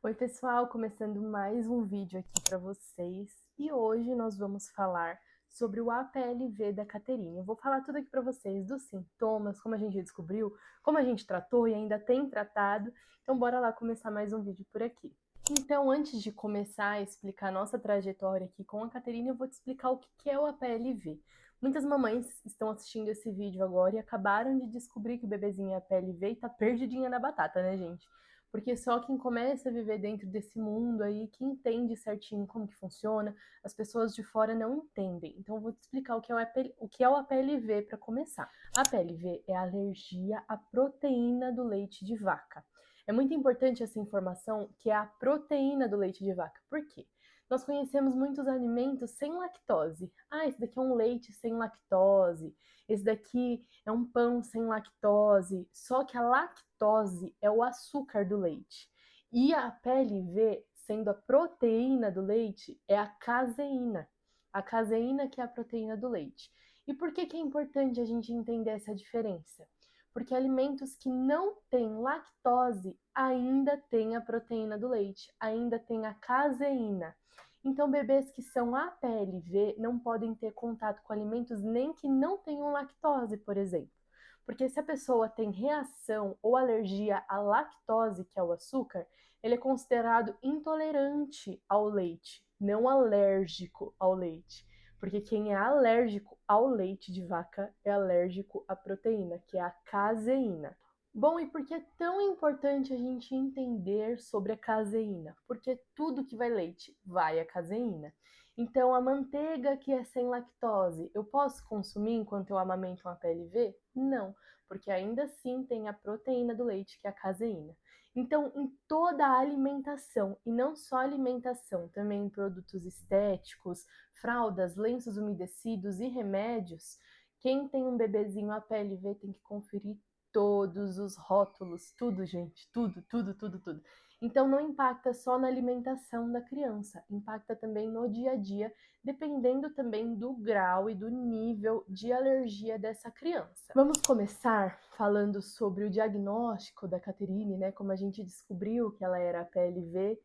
Oi pessoal, começando mais um vídeo aqui para vocês e hoje nós vamos falar sobre o APLV da Caterine. Eu vou falar tudo aqui para vocês dos sintomas, como a gente descobriu, como a gente tratou e ainda tem tratado, então bora lá começar mais um vídeo por aqui. Então, antes de começar a explicar a nossa trajetória aqui com a Caterine, eu vou te explicar o que é o APLV. Muitas mamães estão assistindo esse vídeo agora e acabaram de descobrir que o bebezinho é APLV e tá perdidinha na batata, né, gente? Porque só quem começa a viver dentro desse mundo aí, que entende certinho como que funciona, as pessoas de fora não entendem. Então eu vou te explicar o que é o APLV para começar. A APLV é a alergia à proteína do leite de vaca. É muito importante essa informação, que é a proteína do leite de vaca. Por quê? Nós conhecemos muitos alimentos sem lactose. Ah, esse daqui é um leite sem lactose. Esse daqui é um pão sem lactose. Só que a lactose é o açúcar do leite. E a PLV, sendo a proteína do leite, é a caseína. A caseína que é a proteína do leite. E por que é importante a gente entender essa diferença? Porque alimentos que não têm lactose ainda têm a proteína do leite, ainda têm a caseína. Então, bebês que são APLV não podem ter contato com alimentos nem que não tenham lactose, por exemplo. Porque se a pessoa tem reação ou alergia à lactose, que é o açúcar, ele é considerado intolerante ao leite, não alérgico ao leite. Porque quem é alérgico ao leite de vaca é alérgico à proteína, que é a caseína. Bom, e por que é tão importante a gente entender sobre a caseína? Porque tudo que vai leite vai a caseína. Então, a manteiga que é sem lactose, eu posso consumir enquanto eu amamento uma PLV? Não, porque ainda assim tem a proteína do leite, que é a caseína. Então, em toda a alimentação, e não só alimentação, também em produtos estéticos, fraldas, lenços umedecidos e remédios, quem tem um bebezinho APLV tem que conferir todos os rótulos, tudo, gente, tudo. Então não impacta só na alimentação da criança, impacta também no dia a dia, dependendo também do grau e do nível de alergia dessa criança. Vamos começar falando sobre o diagnóstico da Caterine, né? Como a gente descobriu que ela era PLV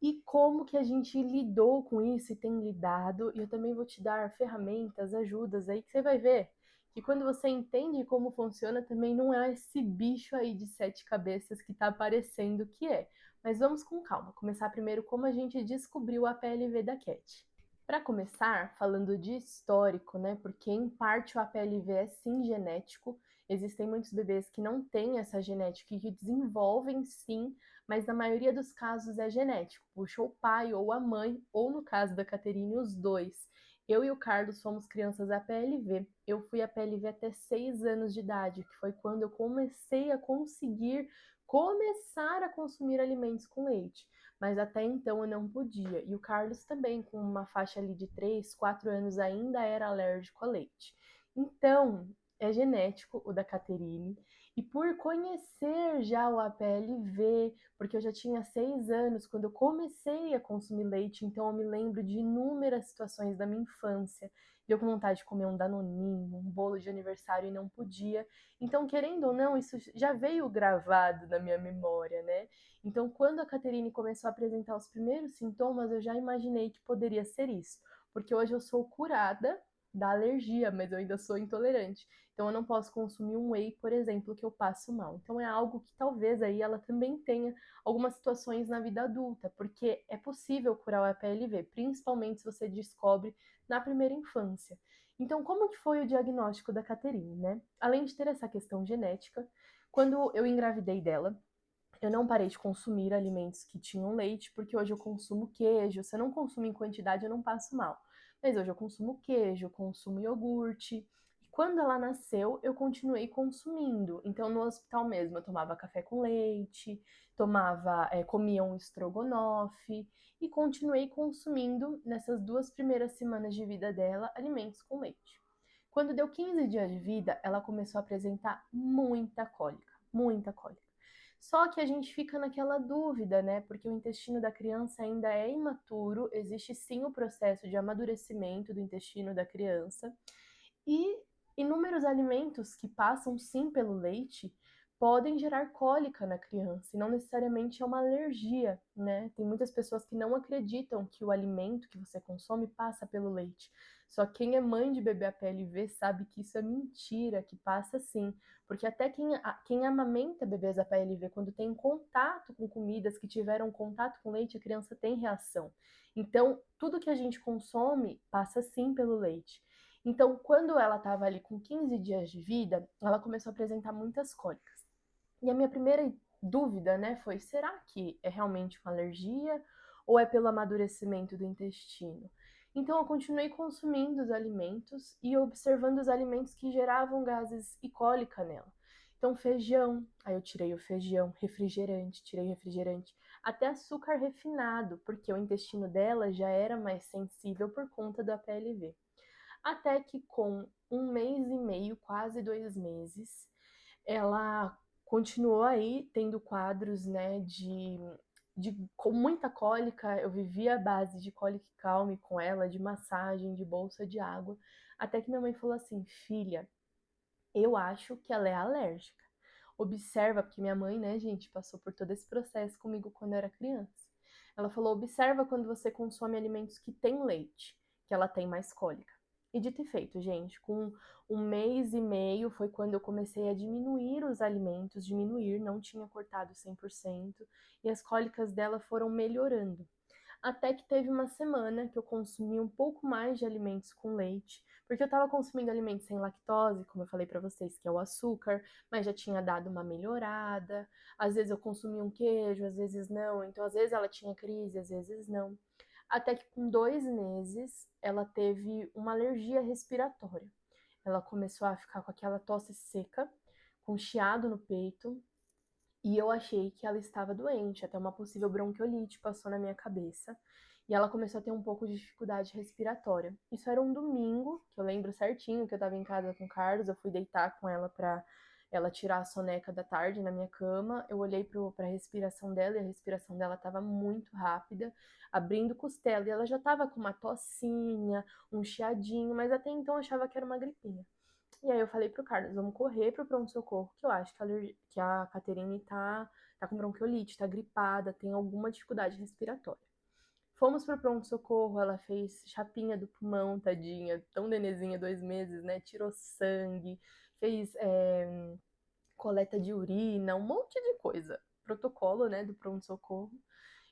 e como que a gente lidou com isso e tem lidado. E eu também vou te dar ferramentas, ajudas aí que você vai ver que quando você entende como funciona, também não é esse bicho aí de 7 cabeças que tá aparecendo que é. Mas vamos com calma, começar primeiro como a gente descobriu a PLV da Cat. Para começar, falando de histórico, né? Porque em parte o APLV é sim genético, existem muitos bebês que não têm essa genética e que desenvolvem sim, mas na maioria dos casos é genético, puxa o pai ou a mãe, ou no caso da Caterine, os dois. Eu e o Carlos fomos crianças APLV. Eu fui APLV até 6 anos de idade, que foi quando eu comecei a conseguir começar a consumir alimentos com leite. Mas até então eu não podia. E o Carlos também, com uma faixa ali de 3, 4 anos, ainda era alérgico a leite. Então, é genético o da Caterine. E por conhecer já o APLV, porque eu já tinha 6 anos quando eu comecei a consumir leite, então eu me lembro de inúmeras situações da minha infância. E eu com vontade de comer um danoninho, um bolo de aniversário e não podia. Então, querendo ou não, isso já veio gravado na minha memória, né? Então, quando a Caterine começou a apresentar os primeiros sintomas, eu já imaginei que poderia ser isso. Porque hoje eu sou curada da alergia, mas eu ainda sou intolerante. Então eu não posso consumir um whey, por exemplo, que eu passo mal. Então é algo que talvez aí ela também tenha algumas situações na vida adulta, porque é possível curar o APLV, principalmente se você descobre na primeira infância. Então, como que foi o diagnóstico da Caterine, né? Além de ter essa questão genética, quando eu engravidei dela, eu não parei de consumir alimentos que tinham leite, porque hoje eu consumo queijo. Se eu não consumo em quantidade, eu não passo mal. Mas hoje eu consumo queijo, consumo iogurte. E quando ela nasceu, eu continuei consumindo. Então, no hospital mesmo, eu tomava café com leite, comia um estrogonofe e continuei consumindo, nessas 2 primeiras semanas de vida dela, alimentos com leite. Quando deu 15 dias de vida, ela começou a apresentar muita cólica, muita cólica. Só que a gente fica naquela dúvida, né? Porque o intestino da criança ainda é imaturo, existe sim o processo de amadurecimento do intestino da criança e inúmeros alimentos que passam sim pelo leite podem gerar cólica na criança, e não necessariamente é uma alergia, né? Tem muitas pessoas que não acreditam que o alimento que você consome passa pelo leite. Só quem é mãe de bebê APLV sabe que isso é mentira, que passa sim. Porque até quem amamenta bebês APLV, quando tem contato com comidas que tiveram contato com leite, a criança tem reação. Então, tudo que a gente consome passa sim pelo leite. Então, quando ela estava ali com 15 dias de vida, ela começou a apresentar muitas cólicas. E a minha primeira dúvida, né, foi: será que é realmente uma alergia ou é pelo amadurecimento do intestino? Então eu continuei consumindo os alimentos e observando os alimentos que geravam gases e cólica nela. Então feijão, aí eu tirei o feijão, refrigerante, tirei refrigerante, até açúcar refinado, porque o intestino dela já era mais sensível por conta da PLV. Até que com 1 mês e meio, quase 2 meses, ela continuou aí tendo quadros, né, com muita cólica. Eu vivia à base de cólica e calme com ela, de massagem, de bolsa de água, até que minha mãe falou assim: filha, eu acho que ela é alérgica. Observa, porque minha mãe, né, gente, passou por todo esse processo comigo quando eu era criança. Ela falou: observa quando você consome alimentos que têm leite, que ela tem mais cólica. E dito e feito, gente, com 1 mês e meio foi quando eu comecei a diminuir os alimentos, não tinha cortado 100%, e as cólicas dela foram melhorando. Até que teve uma semana que eu consumi um pouco mais de alimentos com leite, porque eu estava consumindo alimentos sem lactose, como eu falei para vocês, que é o açúcar, mas já tinha dado uma melhorada. Às vezes eu consumia um queijo, às vezes não. Então, às vezes ela tinha crise, às vezes não. Até que com 2 meses ela teve uma alergia respiratória. Ela começou a ficar com aquela tosse seca, com chiado no peito, e eu achei que ela estava doente, até uma possível bronquiolite passou na minha cabeça. E ela começou a ter um pouco de dificuldade respiratória. Isso era um domingo, que eu lembro certinho que eu estava em casa com o Carlos, eu fui deitar com ela para ela tirar a soneca da tarde na minha cama. Eu olhei para a respiração dela e a respiração dela estava muito rápida, abrindo costela, e ela já estava com uma tossinha, um chiadinho, mas até então eu achava que era uma gripinha. E aí eu falei pro Carlos: vamos correr pro pronto-socorro, que eu acho que a Caterine tá com bronquiolite, tá gripada, tem alguma dificuldade respiratória. Fomos pro pronto-socorro, ela fez chapinha do pulmão, tadinha, tão nenezinha, 2 meses, né? Tirou sangue, fez coleta de urina, um monte de coisa. Protocolo, né, do pronto-socorro.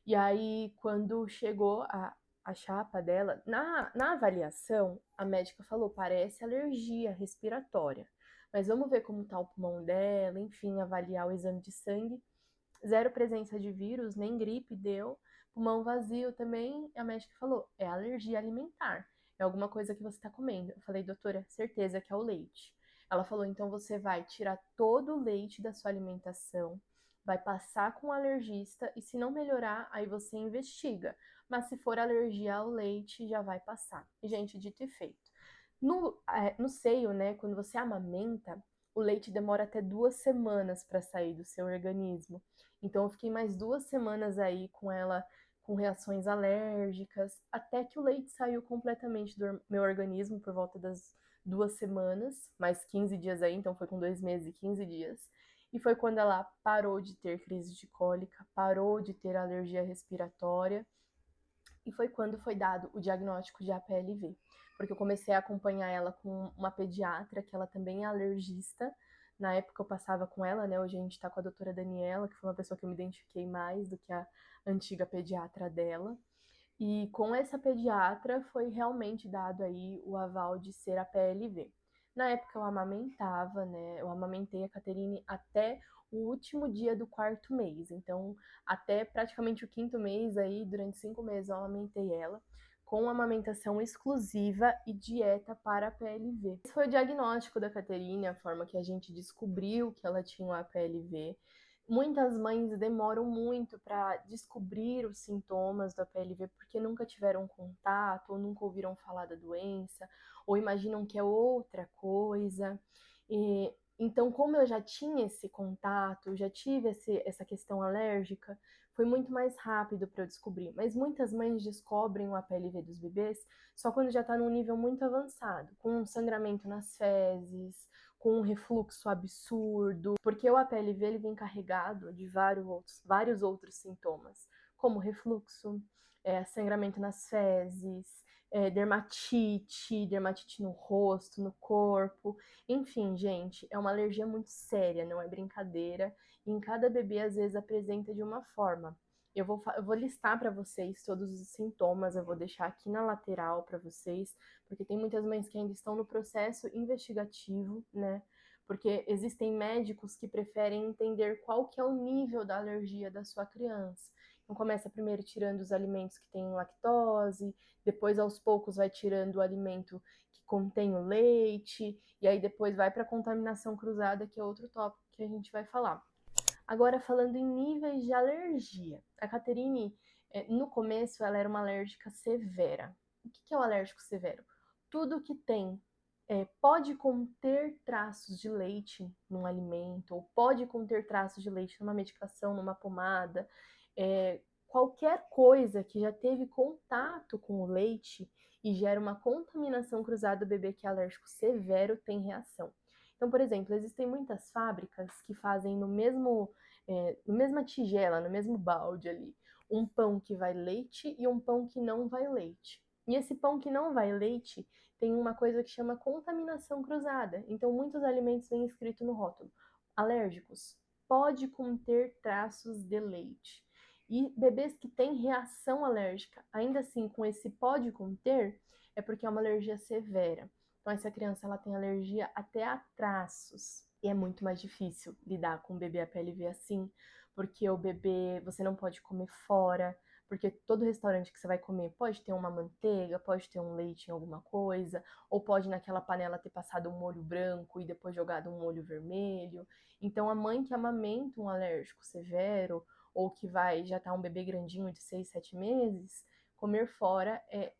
E aí, quando chegou a chapa dela, na avaliação, a médica falou: parece alergia respiratória, mas vamos ver como tá o pulmão dela, enfim, avaliar o exame de sangue. Zero presença de vírus, nem gripe deu, pulmão vazio também. A médica falou: é alergia alimentar, é alguma coisa que você tá comendo. Eu falei: doutora, certeza que é o leite. Ela falou: então você vai tirar todo o leite da sua alimentação, vai passar com o alergista, e se não melhorar, aí você investiga. Mas se for alergia ao leite, já vai passar. E, gente, dito e feito. No seio, né, quando você amamenta, o leite demora até 2 semanas para sair do seu organismo. Então eu fiquei mais 2 semanas aí com ela com reações alérgicas, até que o leite saiu completamente do meu organismo por volta das 2 semanas, mais 15 dias aí, então foi com 2 meses e 15 dias. E foi quando ela parou de ter crise de cólica, parou de ter alergia respiratória, e foi quando foi dado o diagnóstico de APLV, porque eu comecei a acompanhar ela com uma pediatra, que ela também é alergista. Na época eu passava com ela, né? Hoje a gente tá com a doutora Daniela, que foi uma pessoa que eu me identifiquei mais do que a antiga pediatra dela. E com essa pediatra foi realmente dado aí o aval de ser a PLV. Na época eu amamentava, né? Eu amamentei a Caterine até o último dia do 4º mês. Então, até praticamente o 5º mês aí, durante 5 meses eu amamentei ela com amamentação exclusiva e dieta para a PLV. Esse foi o diagnóstico da Caterine, a forma que a gente descobriu que ela tinha uma PLV. Muitas mães demoram muito para descobrir os sintomas da PLV porque nunca tiveram contato, ou nunca ouviram falar da doença, ou imaginam que é outra coisa. Então, como eu já tinha esse contato, já tive essa questão alérgica, foi muito mais rápido para eu descobrir. Mas muitas mães descobrem o APLV dos bebês só quando já está num nível muito avançado, com um sangramento nas fezes, com um refluxo absurdo, porque o APLV ele vem carregado de vários outros sintomas, como refluxo, sangramento nas fezes, dermatite no rosto, no corpo. Enfim, gente, é uma alergia muito séria, não é brincadeira. E em cada bebê, às vezes, apresenta de uma forma. Eu vou listar para vocês todos os sintomas, eu vou deixar aqui na lateral para vocês, porque tem muitas mães que ainda estão no processo investigativo, né? Porque existem médicos que preferem entender qual que é o nível da alergia da sua criança. Então começa primeiro tirando os alimentos que têm lactose, depois aos poucos vai tirando o alimento que contém o leite, e aí depois vai para a contaminação cruzada, que é outro tópico que a gente vai falar. Agora, falando em níveis de alergia, a Caterine, no começo, ela era uma alérgica severa. O que é o alérgico severo? Tudo que tem, pode conter traços de leite num alimento, ou pode conter traços de leite numa medicação, numa pomada, qualquer coisa que já teve contato com o leite e gera uma contaminação cruzada do bebê que é alérgico severo tem reação. Então, por exemplo, existem muitas fábricas que fazem no mesma tigela, no mesmo balde ali, um pão que vai leite e um pão que não vai leite. E esse pão que não vai leite tem uma coisa que chama contaminação cruzada. Então, muitos alimentos vêm escrito no rótulo: alérgicos, pode conter traços de leite. E bebês que têm reação alérgica, ainda assim com esse pode conter, é porque é uma alergia severa. Então, essa criança ela tem alergia até a traços. E é muito mais difícil lidar com o bebê APLV assim, porque o bebê, você não pode comer fora, porque todo restaurante que você vai comer pode ter uma manteiga, pode ter um leite em alguma coisa, ou pode naquela panela ter passado um molho branco e depois jogado um molho vermelho. Então, a mãe que amamenta um alérgico severo, ou que já tá um bebê grandinho de 6, 7 meses, comer fora é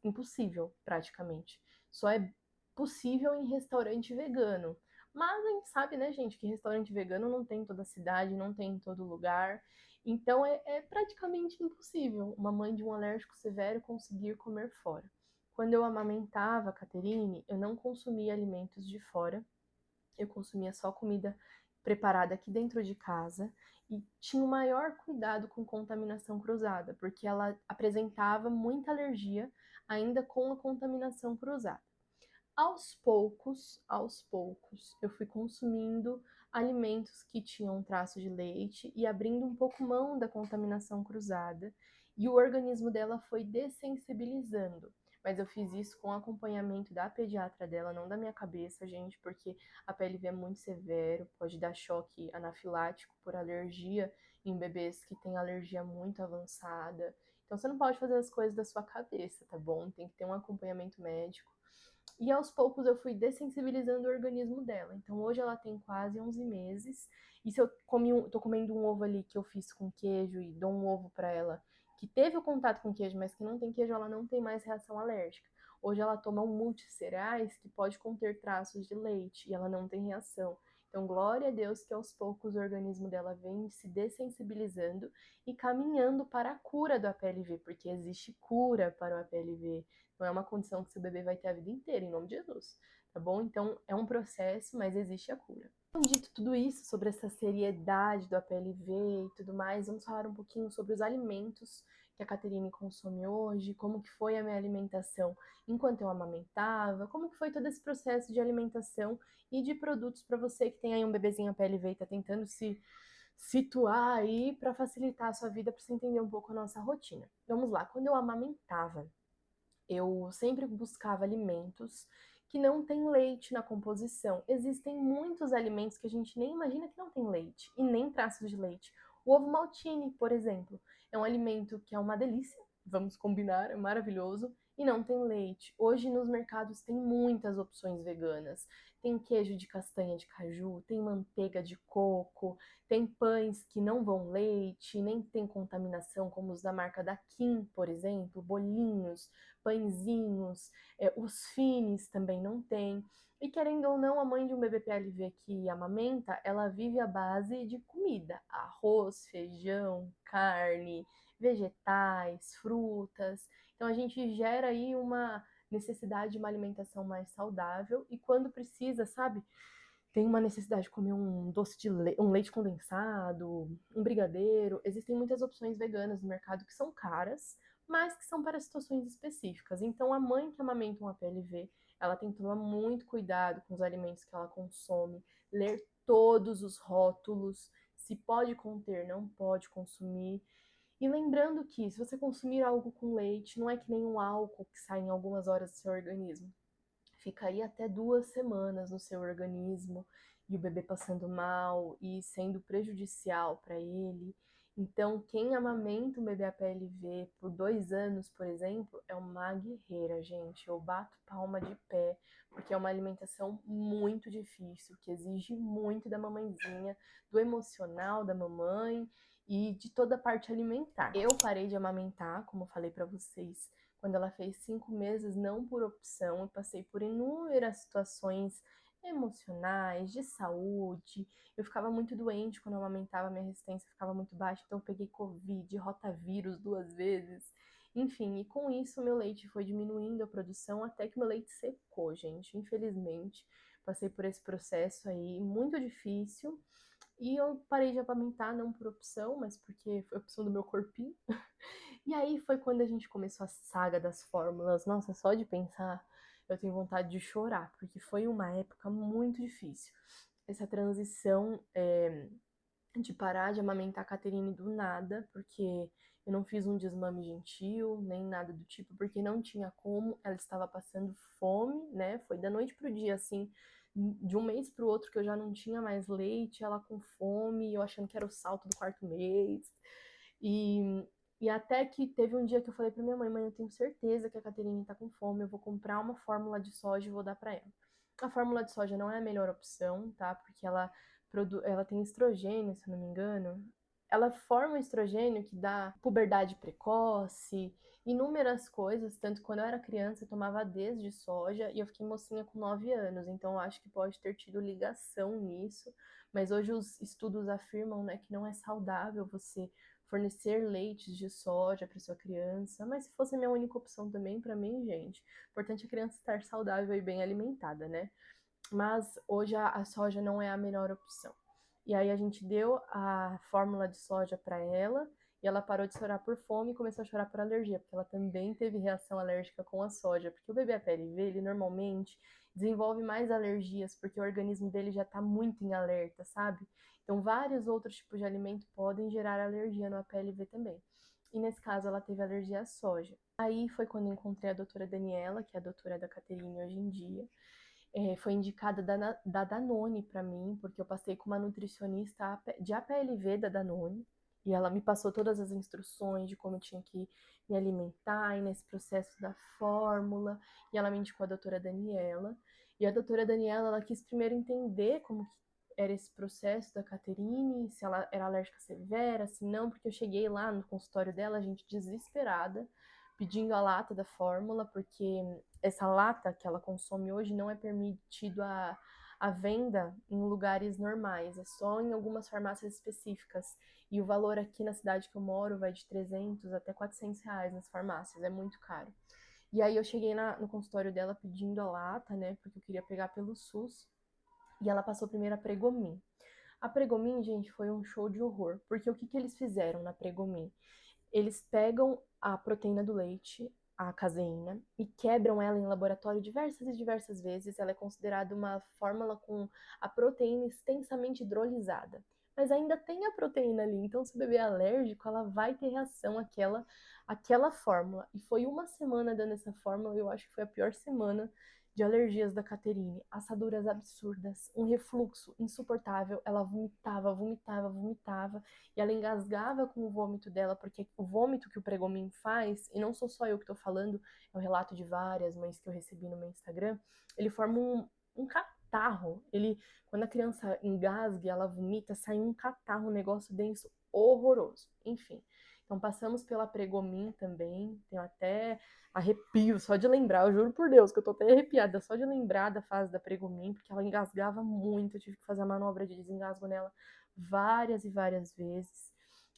impossível, praticamente. Só é possível em restaurante vegano. Mas a gente sabe, né, gente, que restaurante vegano não tem em toda a cidade, não tem em todo lugar. Então é praticamente impossível uma mãe de um alérgico severo conseguir comer fora. Quando eu amamentava a Caterine, eu não consumia alimentos de fora, eu consumia só comida preparada aqui dentro de casa e tinha o maior cuidado com contaminação cruzada, porque ela apresentava muita alergia ainda com a contaminação cruzada. Aos poucos, eu fui consumindo alimentos que tinham traço de leite e abrindo um pouco mão da contaminação cruzada, e o organismo dela foi dessensibilizando. Mas eu fiz isso com acompanhamento da pediatra dela, não da minha cabeça, gente, porque a PLV é muito severo, pode dar choque anafilático por alergia em bebês que têm alergia muito avançada. Então você não pode fazer as coisas da sua cabeça, tá bom? Tem que ter um acompanhamento médico. E aos poucos eu fui dessensibilizando o organismo dela. Então hoje ela tem quase 11 meses. E se eu tô comendo um ovo ali que eu fiz com queijo e dou um ovo para ela que teve o contato com queijo, mas que não tem queijo, ela não tem mais reação alérgica. Hoje ela toma um multicereais que pode conter traços de leite e ela não tem reação. Então, glória a Deus que aos poucos o organismo dela vem se dessensibilizando e caminhando para a cura do APLV, porque existe cura para o APLV. Não é uma condição que seu bebê vai ter a vida inteira, em nome de Jesus, tá bom? Então, é um processo, mas existe a cura. Então, dito tudo isso sobre essa seriedade do APLV e tudo mais, vamos falar um pouquinho sobre os alimentos que a Caterine consome hoje, como que foi a minha alimentação enquanto eu amamentava, como que foi todo esse processo de alimentação e de produtos para você que tem aí um bebezinho APLV e está tentando se situar aí para facilitar a sua vida, para você entender um pouco a nossa rotina. Vamos lá, quando eu amamentava, eu sempre buscava alimentos que não têm leite na composição. Existem muitos alimentos que a gente nem imagina que não tem leite e nem traços de leite. O ovo maltine, por exemplo, é um alimento que é uma delícia, vamos combinar, é maravilhoso e não tem leite. Hoje nos mercados tem muitas opções veganas. Tem queijo de castanha de caju, tem manteiga de coco, tem pães que não vão leite, nem tem contaminação, como os da marca da Kim, por exemplo, bolinhos, pãezinhos, os finis também não tem. E querendo ou não, a mãe de um bebê PLV que amamenta, ela vive à base de comida: arroz, feijão, carne, vegetais, frutas. Então a gente gera aí uma necessidade de uma alimentação mais saudável e quando precisa, sabe? tem uma necessidade de comer um doce de um leite condensado, um brigadeiro. Existem muitas opções veganas no mercado que são caras, mas que são para situações específicas. Então, a mãe que amamenta um APLV, ela tem que tomar muito cuidado com os alimentos que ela consome, ler todos os rótulos, se pode conter, não pode consumir. E lembrando que, se você consumir algo com leite, não é que nem um álcool que sai em algumas horas do seu organismo. Fica aí até 2 semanas no seu organismo e o bebê passando mal e sendo prejudicial para ele. Então, quem amamenta um bebê APLV por 2 anos, por exemplo, é uma guerreira, gente. Eu bato palma de pé, porque é uma alimentação muito difícil, que exige muito da mamãezinha, do emocional da mamãe e de toda a parte alimentar. Eu parei de amamentar, como eu falei para vocês, quando ela fez 5 meses, não por opção. Eu passei por inúmeras situações emocionais, de saúde. Eu ficava muito doente quando eu amamentava, minha resistência ficava muito baixa, então eu peguei Covid, rotavírus 2 vezes. Enfim, e com isso meu leite foi diminuindo a produção até que meu leite secou, gente. Infelizmente, passei por esse processo aí muito difícil. E eu parei de amamentar, não por opção, mas porque foi opção do meu corpinho. E aí foi quando a gente começou a saga das fórmulas. Nossa, só de pensar eu tenho vontade de chorar, porque foi uma época muito difícil. Essa transição de parar de amamentar a Caterine do nada, porque eu não fiz um desmame gentil, nem nada do tipo, porque não tinha como, ela estava passando fome, né? Foi da noite pro dia, assim, de um mês pro outro que eu já não tinha mais leite, ela com fome, eu achando que era o salto do 4º mês. E, e até que teve um dia que eu falei pra minha mãe, mãe, eu tenho certeza que a Caterine tá com fome, eu vou comprar uma fórmula de soja e vou dar pra ela. A fórmula de soja não é a melhor opção, tá? Porque ela tem estrogênio, se eu não me engano. Ela forma um estrogênio que dá puberdade precoce, inúmeras coisas. Tanto que quando eu era criança, eu tomava desde soja e eu fiquei mocinha com 9 anos. Então eu acho que pode ter tido ligação nisso. Mas hoje os estudos afirmam, né, que não é saudável você fornecer leites de soja para sua criança. Mas se fosse a minha única opção também, para mim, gente, o importante é a criança estar saudável e bem alimentada, né? Mas hoje a soja não é a melhor opção. E aí a gente deu a fórmula de soja para ela e ela parou de chorar por fome e começou a chorar por alergia, porque ela também teve reação alérgica com a soja, porque o bebê APLV, ele normalmente desenvolve mais alergias, porque o organismo dele já está muito em alerta, sabe? Então vários outros tipos de alimento podem gerar alergia no APLV também. E nesse caso ela teve alergia à soja. Aí foi quando eu encontrei a doutora Daniela, que é a doutora da Caterine hoje em dia, foi indicada da Danone para mim, porque eu passei com uma nutricionista de APLV da Danone, e ela me passou todas as instruções de como eu tinha que me alimentar e nesse processo da fórmula, e ela me indicou a doutora Daniela. E a doutora Daniela, ela quis primeiro entender como que era esse processo da Caterine, se ela era alérgica severa, se não, porque eu cheguei lá no consultório dela, a gente desesperada, pedindo a lata da fórmula, porque essa lata que ela consome hoje não é permitido a venda em lugares normais, é só em algumas farmácias específicas. E o valor aqui na cidade que eu moro vai de 300 até 400 reais nas farmácias, é muito caro. E aí eu cheguei no consultório dela pedindo a lata, né, porque eu queria pegar pelo SUS, e ela passou primeiro a Pregomin. A Pregomin, gente, foi um show de horror, porque o que que eles fizeram na Pregomin? Eles pegam a proteína do leite, a caseína, e quebram ela em laboratório diversas e diversas vezes. Ela é considerada uma fórmula com a proteína extensamente hidrolisada. Mas ainda tem a proteína ali, então se o bebê é alérgico, ela vai ter reação àquela fórmula. E foi uma semana dando essa fórmula, eu acho que foi a pior semana de alergias da Caterine, assaduras absurdas, um refluxo insuportável, ela vomitava, vomitava, vomitava, e ela engasgava com o vômito dela, porque o vômito que o Pregomin faz, e não sou só eu que tô falando, é o relato de várias mães que eu recebi no meu Instagram, ele forma um catarro, quando a criança engasga e ela vomita, sai um catarro, um negócio denso, horroroso, enfim. Então passamos pela Pregomin também, tenho até arrepio só de lembrar, eu juro por Deus que eu tô até arrepiada só de lembrar da fase da Pregomin, porque ela engasgava muito, eu tive que fazer a manobra de desengasgo nela várias e várias vezes,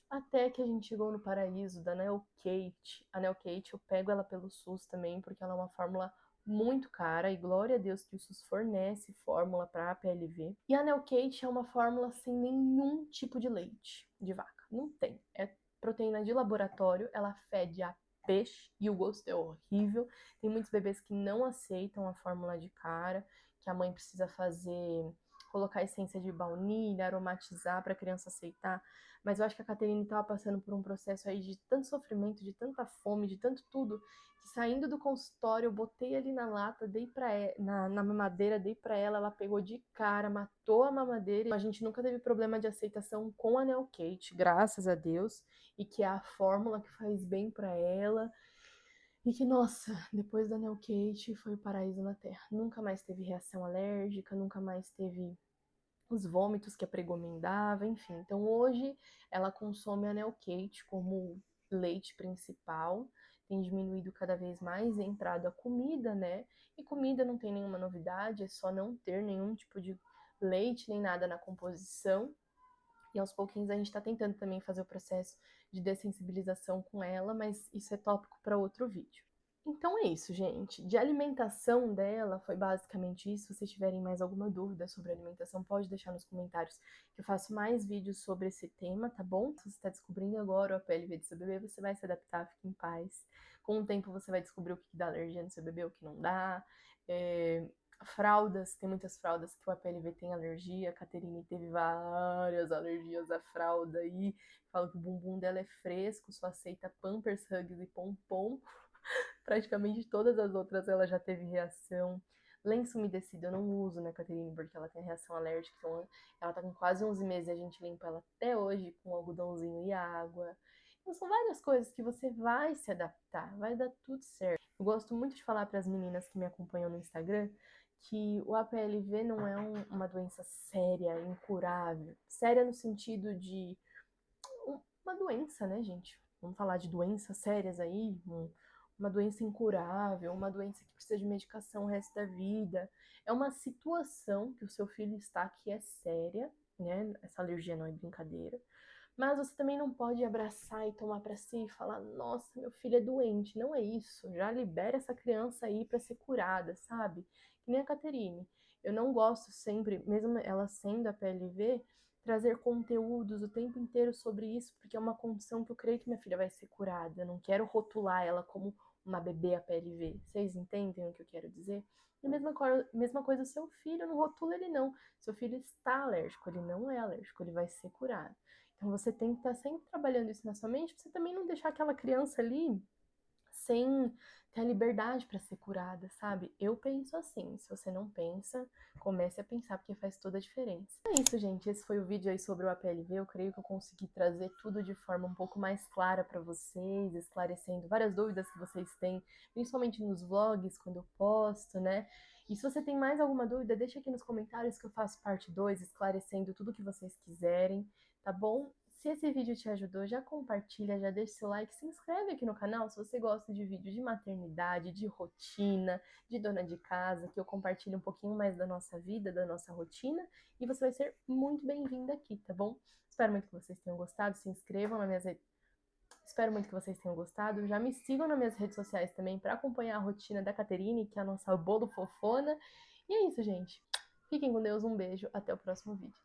até que a gente chegou no paraíso da Nelkate. A Nelkate eu pego ela pelo SUS também, porque ela é uma fórmula muito cara, e glória a Deus que o SUS fornece fórmula para APLV. E a Nelkate é uma fórmula sem nenhum tipo de leite de vaca, não tem. É proteína de laboratório, ela fede a peixe e o gosto é horrível. Tem muitos bebês que não aceitam a fórmula de cara, que a mãe precisa colocar essência de baunilha, aromatizar para a criança aceitar. Mas eu acho que a Caterine estava passando por um processo aí de tanto sofrimento, de tanta fome, de tanto tudo, que saindo do consultório eu botei ali na lata, dei para na mamadeira, dei para ela pegou de cara, matou a mamadeira. A gente nunca teve problema de aceitação com a Nelkate, graças a Deus, e que é a fórmula que faz bem para ela. E que, nossa, depois da Nelkate foi o paraíso na Terra. Nunca mais teve reação alérgica, nunca mais teve os vômitos que a Pregomin dava, enfim. Então hoje ela consome a Nelkate como leite principal, tem diminuído cada vez mais a entrada a comida, né? E comida não tem nenhuma novidade, é só não ter nenhum tipo de leite nem nada na composição. E aos pouquinhos a gente está tentando também fazer o processo de dessensibilização com ela, mas isso é tópico para outro vídeo. Então é isso, gente. De alimentação dela, foi basicamente isso. Se vocês tiverem mais alguma dúvida sobre alimentação, pode deixar nos comentários que eu faço mais vídeos sobre esse tema, tá bom? Se você está descobrindo agora o APLV do seu bebê, você vai se adaptar, fique em paz. Com o tempo você vai descobrir o que dá alergia no seu bebê, o que não dá. Fraldas, tem muitas fraldas que o APLV tem alergia. A Caterine teve várias alergias à fralda e fala que o bumbum dela é fresco, só aceita Pampers, Hugs e Pompom. Praticamente todas as outras ela já teve reação. Lenço umedecido eu não uso, né, Caterine, porque ela tem reação alérgica. Então ela tá com quase 11 meses e a gente limpa ela até hoje com algodãozinho e água. Então são várias coisas que você vai se adaptar, vai dar tudo certo. Eu gosto muito de falar para as meninas que me acompanham no Instagram que o APLV não é uma doença séria, incurável. Séria no sentido de uma doença, né, gente? Vamos falar de doenças sérias aí, uma doença incurável, uma doença que precisa de medicação o resto da vida. É uma situação que o seu filho está que é séria, né? Essa alergia não é brincadeira. Mas você também não pode abraçar e tomar para si e falar: nossa, meu filho é doente. Não é isso. Já libera essa criança aí para ser curada, sabe? Que nem a Caterine. Eu não gosto sempre, mesmo ela sendo a PLV, trazer conteúdos o tempo inteiro sobre isso, porque é uma condição que eu creio que minha filha vai ser curada. Eu não quero rotular ela como uma bebê a PLV. Vocês entendem o que eu quero dizer? E a mesma coisa o seu filho, não rotula ele não. Seu filho está alérgico, ele não é alérgico, ele vai ser curado. Então você tem que estar sempre trabalhando isso na sua mente, pra você também não deixar aquela criança ali sem ter a liberdade para ser curada, sabe? Eu penso assim, se você não pensa, comece a pensar, porque faz toda a diferença. É isso, gente, esse foi o vídeo aí sobre o APLV, eu creio que eu consegui trazer tudo de forma um pouco mais clara para vocês, esclarecendo várias dúvidas que vocês têm, principalmente nos vlogs, quando eu posto, né? E se você tem mais alguma dúvida, deixa aqui nos comentários que eu faço parte 2, esclarecendo tudo que vocês quiserem, tá bom? Se esse vídeo te ajudou, já compartilha, já deixa seu like, se inscreve aqui no canal se você gosta de vídeo de maternidade, de rotina, de dona de casa, que eu compartilho um pouquinho mais da nossa vida, da nossa rotina, e você vai ser muito bem-vinda aqui, tá bom? Espero muito que vocês tenham gostado, se inscrevam nas minhas redes. Espero muito que vocês tenham gostado. Já me sigam nas minhas redes sociais também para acompanhar a rotina da Caterine, que é a nossa bolo fofona. E é isso, gente. Fiquem com Deus, um beijo, até o próximo vídeo.